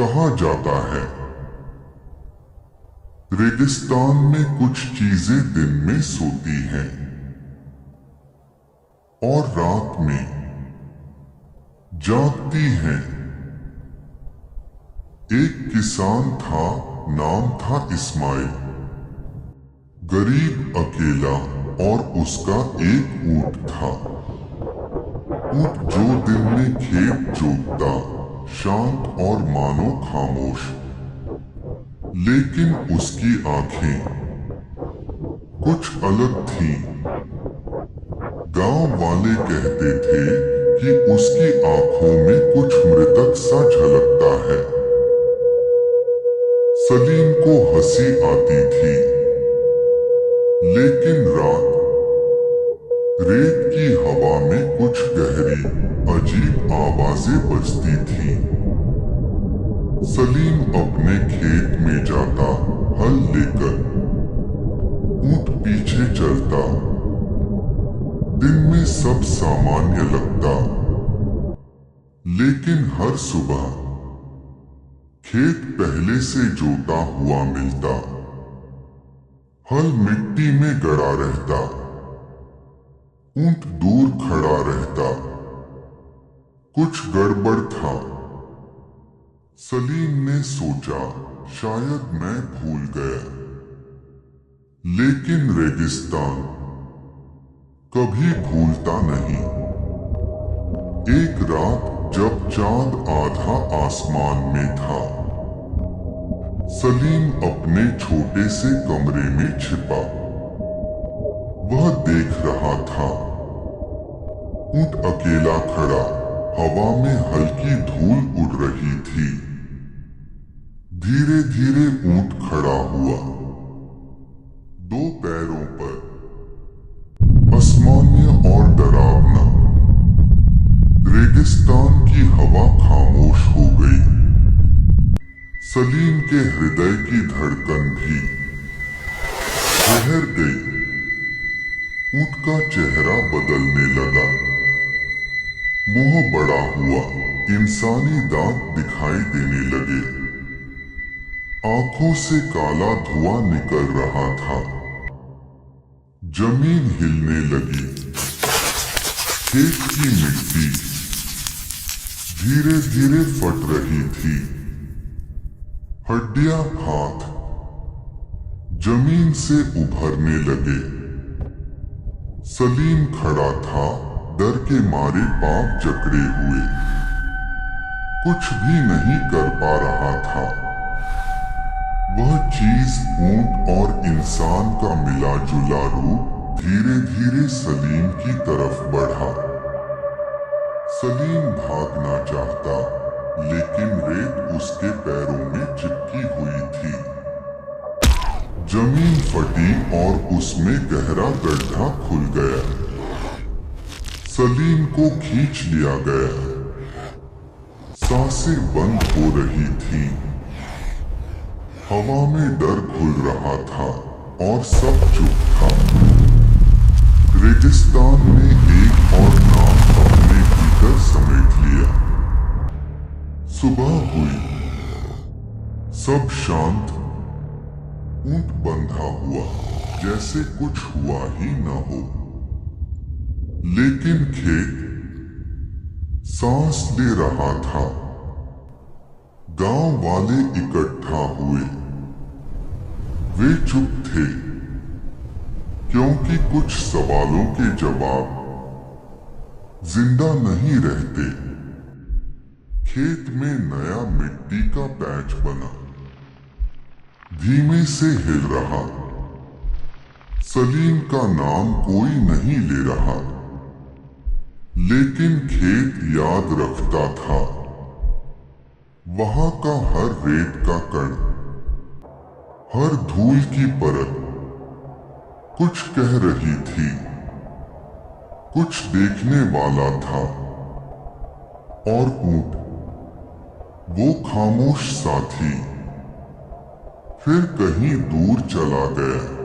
कहा जाता है रेगिस्तान में कुछ चीजें दिन में सोती हैं और रात में जागती हैं। एक किसान था, नाम था इस्माइल। गरीब, अकेला, और उसका एक ऊंट था। ऊंट जो दिन में खेत जोतता, शांत और मानो खामोश। लेकिन उसकी आंखें कुछ अलग थीं। गांव वाले कहते थे कि उसकी आंखों में कुछ मृतक सा झलकता है। सलीम को हंसी आती थी, लेकिन रात रेत की हवा में कुछ गहरी, अजीब आवाजें बजती थीं। सलीम अपने खेत में जाता, हल लेकर। ऊंट पीछे चलता। दिन में सब सामान्य लगता, लेकिन हर सुबह खेत पहले से जोता हुआ मिलता। हल मिट्टी में गड़ा रहता। ऊंट दूर खड़ा रहता। कुछ गड़बड़ था। सलीम ने सोचा, शायद मैं भूल गया। लेकिन रेगिस्तान कभी भूलता नहीं। एक रात जब चांद आधा आसमान में था, सलीम अपने छोटे से कमरे में छिपा। वह देख रहा था, ऊंट अकेला खड़ा, हवा में हल्की धूल उड़ रही थी। धीरे धीरे ऊंट खड़ा हुआ, दो पैरों पर, असामान्य और डरावना। रेगिस्तान की हवा खामोश हो गई। सलीम के हृदय की धड़कन भी ठहर गई। ऊंट का चेहरा बदलने लगा। मुंह बड़ा हुआ, इंसानी दांत दिखाई देने लगे। आंखों से काला धुआं निकल रहा था। जमीन हिलने लगी। खेत की मिट्टी धीरे धीरे फट रही थी। हड्डियां हाथ जमीन से उभरने लगे। सलीम खड़ा था, डर के मारे पांव जकड़े हुए। कुछ भी नहीं कर पा रहा था। वह चीज, ऊंट और इंसान का मिला जुला रूप, धीरे धीरे सलीम की तरफ बढ़ा। सलीम भागना चाहता, लेकिन रेत उसके पैरों में चिपकी हुई थी। जमीन फटी और उसमें गहरा गड्ढा खुल गया। सलीम को खींच लिया गया। सांसें बंद हो रही थीं। हवा में डर घुल रहा था और सब चुप था। रेगिस्तान ने एक और नाम अपने भीतर समेट लिया। सुबह हुई, सब शांत। ऊंट बंधा हुआ, जैसे कुछ हुआ ही न हो। लेकिन खेत सांस ले रहा था। गांव वाले इकट्ठा हुए। वे चुप थे, क्योंकि कुछ सवालों के जवाब जिंदा नहीं रहते। खेत में नया मिट्टी का पैच बना, धीमे से हिल रहा। सलीम का नाम कोई नहीं ले रहा, लेकिन खेत याद रखता था। वहां का हर रेत का कण, हर धूल की परत कुछ कह रही थी। कुछ देखने वाला था। और ऊंट, वो खामोश साथी, फिर कहीं दूर चला गया।